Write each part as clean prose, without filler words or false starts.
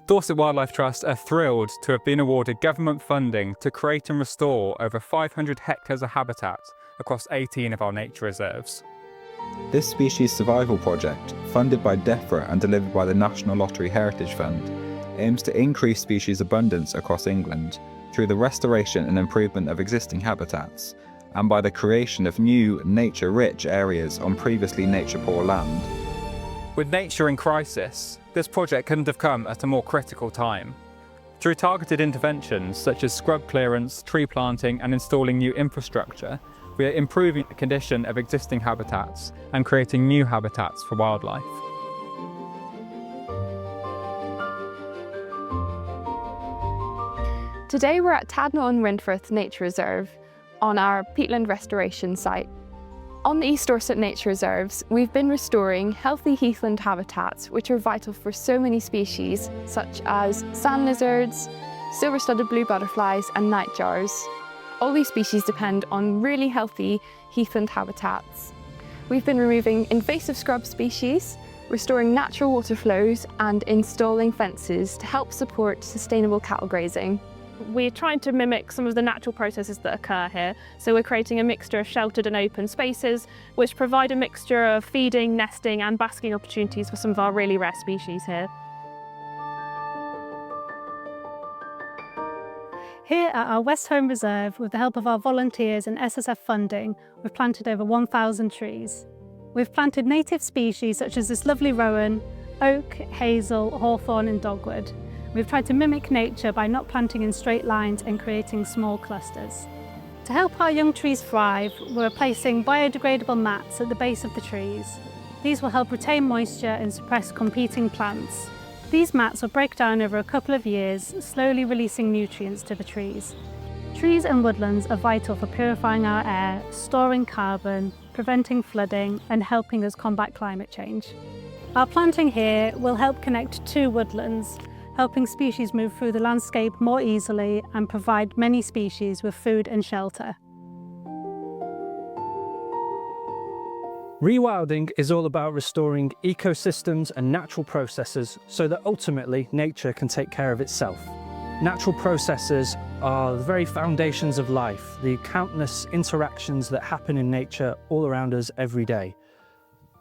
Dorset Wildlife Trust are thrilled to have been awarded government funding to create and restore over 500 hectares of habitat across 18 of our nature reserves. This species survival project, funded by Defra and delivered by the National Lottery Heritage Fund, aims to increase species abundance across England through the restoration and improvement of existing habitats, and by the creation of new, nature-rich areas on previously nature-poor land. With nature in crisis, this project couldn't have come at a more critical time. Through targeted interventions such as scrub clearance, tree planting and installing new infrastructure, we are improving the condition of existing habitats and creating new habitats for wildlife. Today we're at Tadnall and Windforth Nature Reserve on our peatland restoration site. On the East Dorset Nature Reserves, we've been restoring healthy heathland habitats which are vital for so many species such as sand lizards, silver-studded blue butterflies and nightjars. All these species depend on really healthy heathland habitats. We've been removing invasive scrub species, restoring natural water flows and installing fences to help support sustainable cattle grazing. We're trying to mimic some of the natural processes that occur here. So we're creating a mixture of sheltered and open spaces, which provide a mixture of feeding, nesting and basking opportunities for some of our really rare species here. Here at our West Home Reserve, with the help of our volunteers and SSF funding, we've planted over 1,000 trees. We've planted native species such as this lovely rowan, oak, hazel, hawthorn and dogwood. We've tried to mimic nature by not planting in straight lines and creating small clusters. To help our young trees thrive, we're placing biodegradable mats at the base of the trees. These will help retain moisture and suppress competing plants. These mats will break down over a couple of years, slowly releasing nutrients to the trees. Trees and woodlands are vital for purifying our air, storing carbon, preventing flooding and helping us combat climate change. Our planting here will help connect two woodlands, helping species move through the landscape more easily and provide many species with food and shelter. Rewilding is all about restoring ecosystems and natural processes so that ultimately nature can take care of itself. Natural processes are the very foundations of life, the countless interactions that happen in nature all around us every day.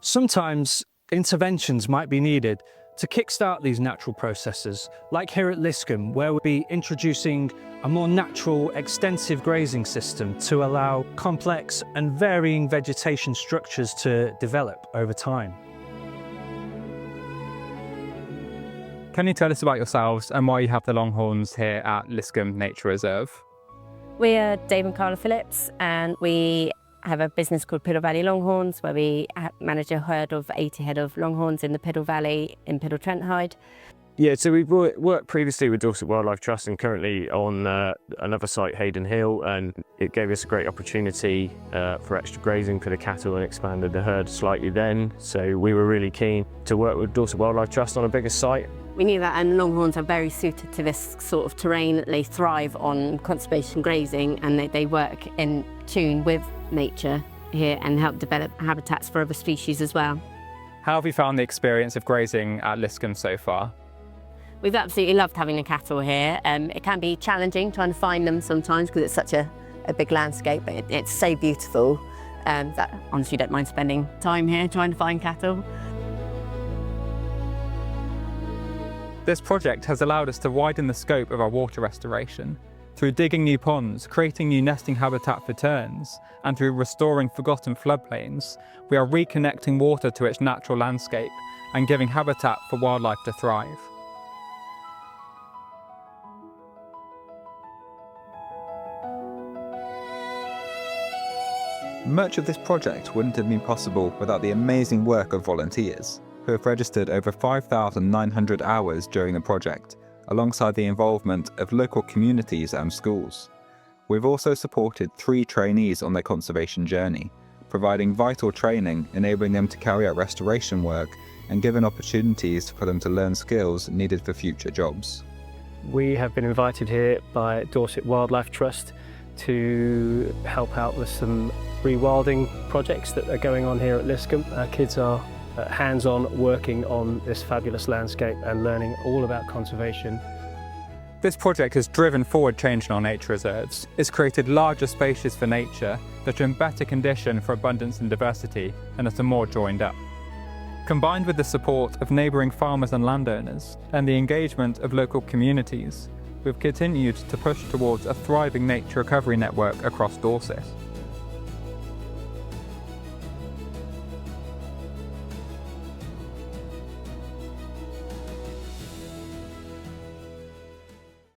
Sometimes interventions might be needed to kickstart these natural processes, like here at Liscombe, where we'll be introducing a more natural, extensive grazing system to allow complex and varying vegetation structures to develop over time. Can you tell us about yourselves and why you have the Longhorns here at Liscombe Nature Reserve? We're Dave and Carla Phillips and we have a business called Piddle Valley Longhorns where we manage a herd of 80 head of Longhorns in the Piddle Valley in Piddle Trent. Yeah, so we've worked previously with Dorset Wildlife Trust and currently on another site, Hayden Hill, and it gave us a great opportunity for extra grazing for the cattle and expanded the herd slightly then. So we were really keen to work with Dorset Wildlife Trust on a bigger site. We knew that and Longhorns are very suited to this sort of terrain. They thrive on conservation grazing and they work in tune with nature here and help develop habitats for other species as well. How have you found the experience of grazing at Liscombe so far? We've absolutely loved having the cattle here. It can be challenging trying to find them sometimes because it's such a big landscape, but it's so beautiful that honestly you don't mind spending time here trying to find cattle. This project has allowed us to widen the scope of our water restoration through digging new ponds, creating new nesting habitat for terns, and through restoring forgotten floodplains. We are reconnecting water to its natural landscape and giving habitat for wildlife to thrive. Much of this project wouldn't have been possible without the amazing work of volunteers, who have registered over 5,900 hours during the project, alongside the involvement of local communities and schools. We've also supported 3 trainees on their conservation journey, providing vital training enabling them to carry out restoration work and given opportunities for them to learn skills needed for future jobs. We have been invited here by Dorset Wildlife Trust to help out with some rewilding projects that are going on here at Liscombe. Our kids are hands-on working on this fabulous landscape and learning all about conservation. This project has driven forward change in our nature reserves. It's created larger spaces for nature that are in better condition for abundance and diversity and that are more joined up. Combined with the support of neighbouring farmers and landowners and the engagement of local communities, we've continued to push towards a thriving nature recovery network across Dorset.